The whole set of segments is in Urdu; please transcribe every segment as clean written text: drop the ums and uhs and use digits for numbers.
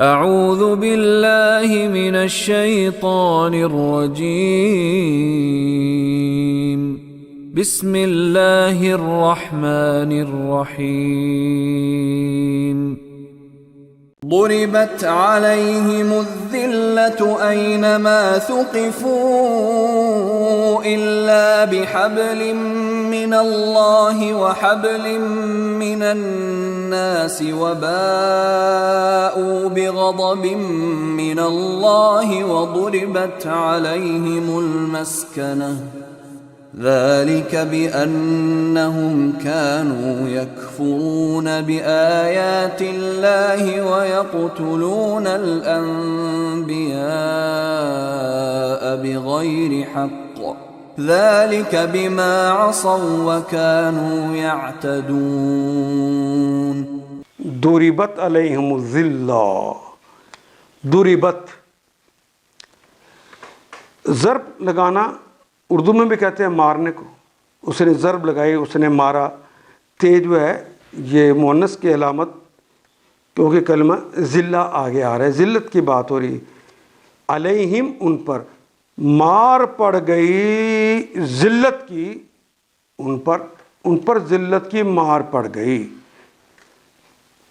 اعوذ باللہ من الشیطان الرجیم بسم اللہ الرحمن الرحیم ضربت علیہم الذلة اینما ثقفوا الا بحبل من اللہ وحبل من الناس وباءوا بغضب من اللہ وضربت علیہم المسکنہ ذلك بأنهم كانوا يكفرون بآيات الله ويقتلون الأنبياء بغير حق ذلك بما عصوا وكانوا يعتدون ضربت علیہم الذلہ. ضربت ضرب لگانا اردو میں بھی کہتے ہیں مارنے کو. اس نے ضرب لگائی، اس نے مارا. تے جو ہے یہ مؤنث کی علامت، کیونکہ کلمہ ذلہ آگے آ رہا ہے، ذلت کی بات ہو رہی. علیہم ان پر مار پڑ گئی ذلت کی، ان پر ذلت کی مار پڑ گئی.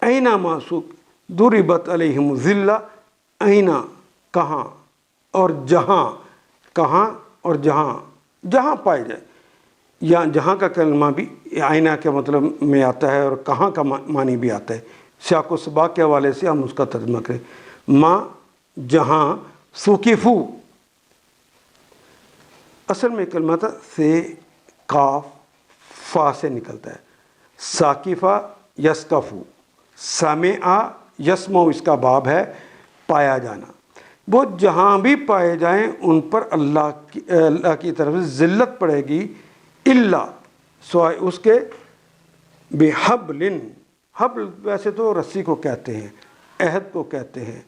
اینا معصوب ضربت علیہم ذلہ، اینا کہاں اور جہاں، کہاں اور جہاں پائے جائے. یا جہاں کا کلمہ بھی آئینہ کے مطلب میں آتا ہے اور کہاں کا معنی بھی آتا ہے. سیاق و سباق کے حوالے سے ہم اس کا ترجمہ کریں. ماں جہاں، ثقفو اصل میں کلمہ تھا سے کاف فا سے نکلتا ہے. ثاقفہ یسقفو، سمع یسمع اس کا باب ہے پایا جانا. وہ جہاں بھی پائے جائیں ان پر اللہ کی طرف سے ذلت پڑے گی، الا سوائے اس کے بحبل. حبل ویسے تو رسی کو کہتے ہیں، عہد کو کہتے ہیں.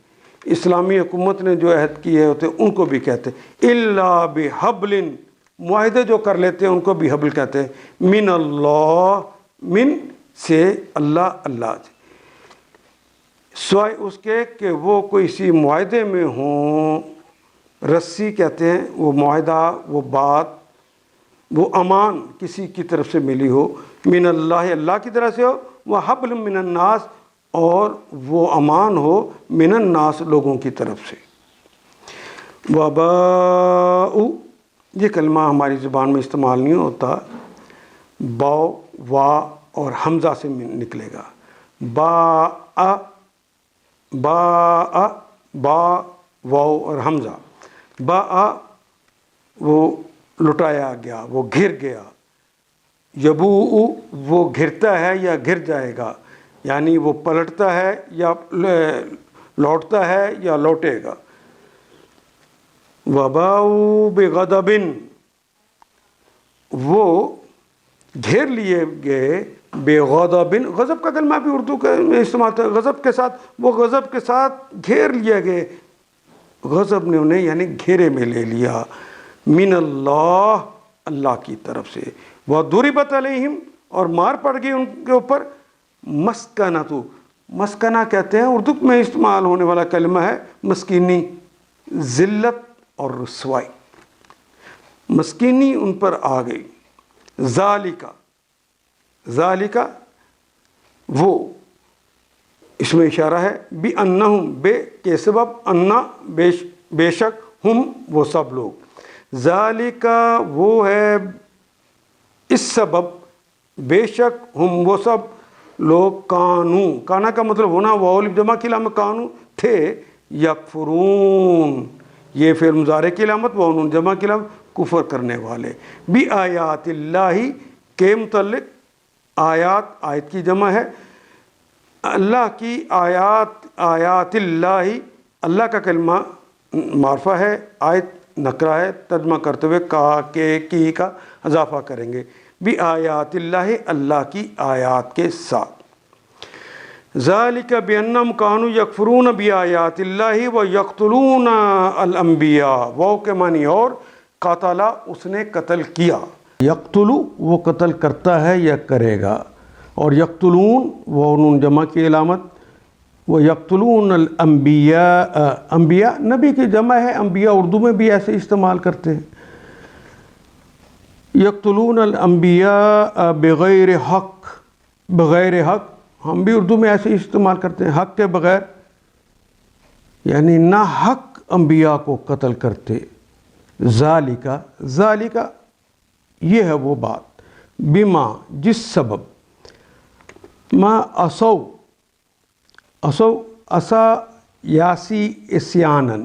اسلامی حکومت نے جو عہد کیے ہوتے ہیں ان کو بھی کہتے ہیں. الا بحبل، معاہدے جو کر لیتے ہیں ان کو بھی حبل کہتے ہیں. من اللہ، من سے اللہ، اللہ سے، سوائے اس کے کہ وہ کوئی سی معاہدے میں ہوں. رسی کہتے ہیں وہ معاہدہ، وہ بات، وہ امان کسی کی طرف سے ملی ہو. من اللہ، اللہ کی طرف سے ہو. وہ حبل من الناس، اور وہ امان ہو من الناس لوگوں کی طرف سے. وباء یہ کلمہ ہماری زبان میں استعمال نہیں ہوتا. باء وا اور حمزہ سے نکلے گا. با واو اور حمزہ. با وہ لٹایا گیا، وہ گھر گیا. یبو وہ گھرتا ہے یا گر جائے گا، یعنی وہ پلٹتا ہے یا لوٹتا ہے یا لوٹے گا. وباؤ بغضب وہ گھیر لیے گئے بغضب. غضب کا کلمہ بھی اردو میں استعمال ہوتا ہے غضب کے ساتھ. وہ غضب کے ساتھ گھیر لیے گئے، غضب نے انہیں یعنی گھیرے میں لے لیا. من اللہ، اللہ کی طرف سے. وضربت علیہم اور مار پڑ گئی ان کے اوپر. مسکنۃ، مسکنہ کہتے ہیں اردو میں استعمال ہونے والا کلمہ ہے مسکینی، ذلت اور رسوائی. مسکینی ان پر آ گئی. ذالکہ وہ، اس میں اشارہ ہے بِأَنَّهُمْ بے کے سبب، انا بے شک، ہم وہ سب لوگ. ذالکہ وہ ہے اس سبب، بے شک ہم وہ سب لوگ، کانا کا مطلب ہونا، واو جمع کی علامت کانو تھے، یکفرون یہ فعل مضارع کی علامت، واو جمع کی علامت کفر کرنے والے. بآیات اللہ کے متعلق، آیت کی جمع ہے. اللہ کی آیات، آیات اللہ، اللہ کا کلمہ معرفہ ہے، آیت نکرہ ہے. ترجمہ کرتے ہوئے کی کا اضافہ کریں گے. بآیات اللہ، اللہ کی آیات کے ساتھ. ذالک بأنہم کانوا یکفرون بآیات اللہ ویقتلون الانبیاء. واو کے معنی اور، قاتل اس نے قتل کیا. یقتلو وہ قتل کرتا ہے یا کرے گا، اور یقتلون وہ نون جمع کی علامت، وہ یقتلون الانبیاء، انبیاء نبی کی جمع ہے، انبیاء اردو میں بھی ایسے استعمال کرتے ہیں. یقتلون الانبیاء بغیر حق، بغیر حق ہم بھی اردو میں ایسے استعمال کرتے ہیں، حق کے بغیر، یعنی نہ حق انبیاء کو قتل کرتے. ذالک یہ ہے وہ بات، بما جس سبب، ما عصوا، عصا یاسی عصیانن،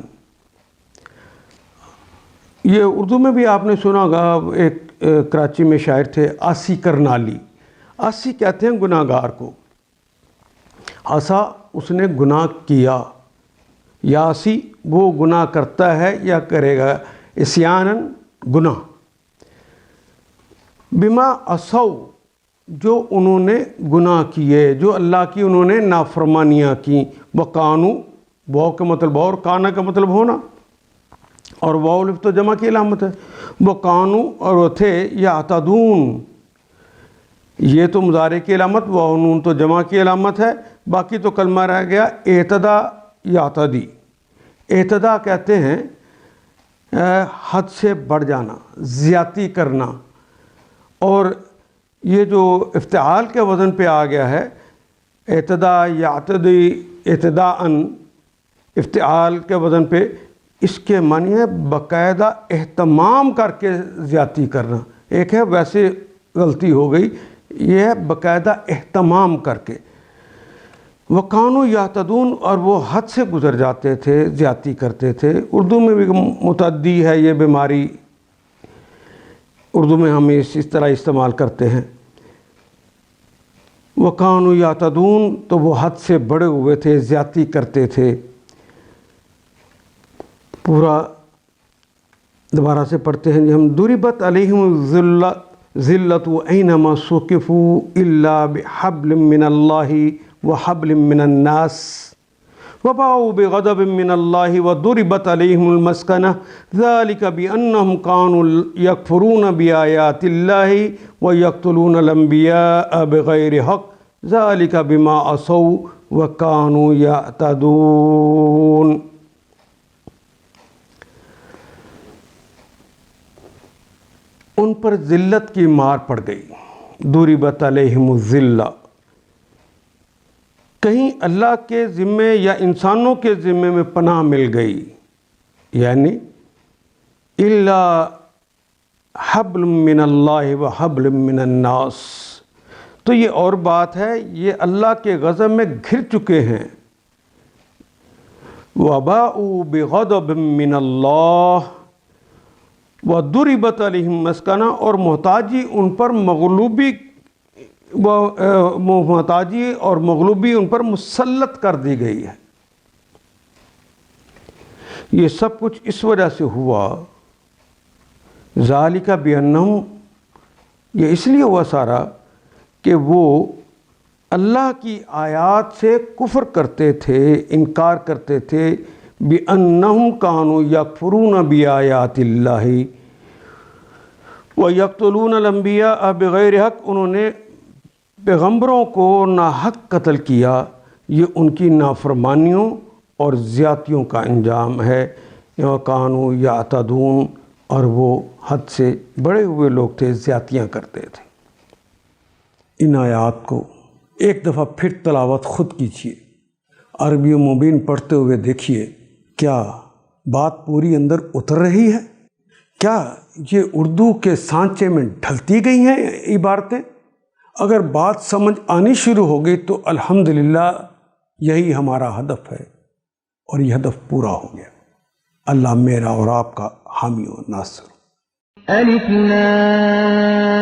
یہ اردو میں بھی آپ نے سنا ہوگا، ایک کراچی میں شاعر تھے آسی کرنالی، آسی کہتے ہیں گناہ گار کو، عصا اس نے گناہ کیا، یاسی وہ گناہ کرتا ہے یا کرے گا، عصیانن گناہ، بما عصوا جو انہوں نے گناہ کیے، جو اللہ کی انہوں نے نافرمانیاں کی، وقانو، واو کا مطلب اور، کانا کا مطلب ہونا، اور واو الف تو جمع کی علامت ہے، وقانو اور وہ تھے، یعتدون یہ تو مضارع کی علامت، واو نون تو جمع کی علامت ہے، باقی تو کلمہ رہ گیا اعتدا یعتدی. اعتدا کہتے ہیں حد سے بڑھ جانا، زیادتی کرنا، اور یہ جو افتعال کے وزن پہ آ گیا ہے، اعتدا یعتدی اعتداءً، افتعال کے وزن پہ، اس کے معنی ہے باقاعدہ اہتمام کر کے زیادتی کرنا. ایک ہے ویسے غلطی ہو گئی، یہ ہے باقاعدہ اہتمام کر کے. وَقَانُوا یعتدون اور وہ حد سے گزر جاتے تھے، زیادتی کرتے تھے. اردو میں بھی متعدی ہے یہ بیماری، اردو میں ہم اس طرح استعمال کرتے ہیں. وَقَانُوا یعتدون تو وہ حد سے بڑے ہوئے تھے، زیادتی کرتے تھے. پورا دوبارہ سے پڑھتے ہیں ہم. ضربت علیہم ذلۃ اینما ثقفوا الا بحبل من اللہ وحبل من الناس وباؤوا بغضب من اللہ وضربت علیہم المسکنہ ذلک بانہم کانوا یکفرون بآیات اللہ ویقتلون الانبیاء بغیر حق ذلک بما عصوا وکانوا یعتدون. ان پر ذلت کی مار پڑ گئی. ضربت علیہم الذلہ، کہیں اللہ کے ذمے یا انسانوں کے ذمے میں پناہ مل گئی، یعنی الا حبل من اللہ و حبل من الناس. تو یہ اور بات ہے، یہ اللہ کے غضب میں گھر چکے ہیں. وباؤوا بغضب من اللہ وضربت علیہم مسکنہ اور محتاجی ان پر محتاجی اور مغلوبی ان پر مسلط کر دی گئی ہے. یہ سب کچھ اس وجہ سے ہوا، ذالک بانہم، یہ اس لیے ہوا سارا کہ وہ اللہ کی آیات سے کفر کرتے تھے، انکار کرتے تھے. بانہم کانوا یکفرون بآیات اللہ ویقتلون الانبیاء بغیر حق، انہوں نے پیغمبروں کو ناحق قتل کیا. یہ ان کی نافرمانیوں اور زیادتیوں کا انجام ہے. وکانوا یعتدون اور وہ حد سے بڑے ہوئے لوگ تھے، زیادتیاں کرتے تھے. ان آیات کو ایک دفعہ پھر تلاوت خود کیجیے، عربی مبین پڑھتے ہوئے دیکھیے کیا بات پوری اندر اتر رہی ہے، کیا یہ اردو کے سانچے میں ڈھلتی گئی ہیں عبارتیں. اگر بات سمجھ آنی شروع ہو گئی تو الحمدللہ یہی ہمارا ہدف ہے، اور یہ ہدف پورا ہو گیا. اللہ میرا اور آپ کا حامی و ناصر. الف لام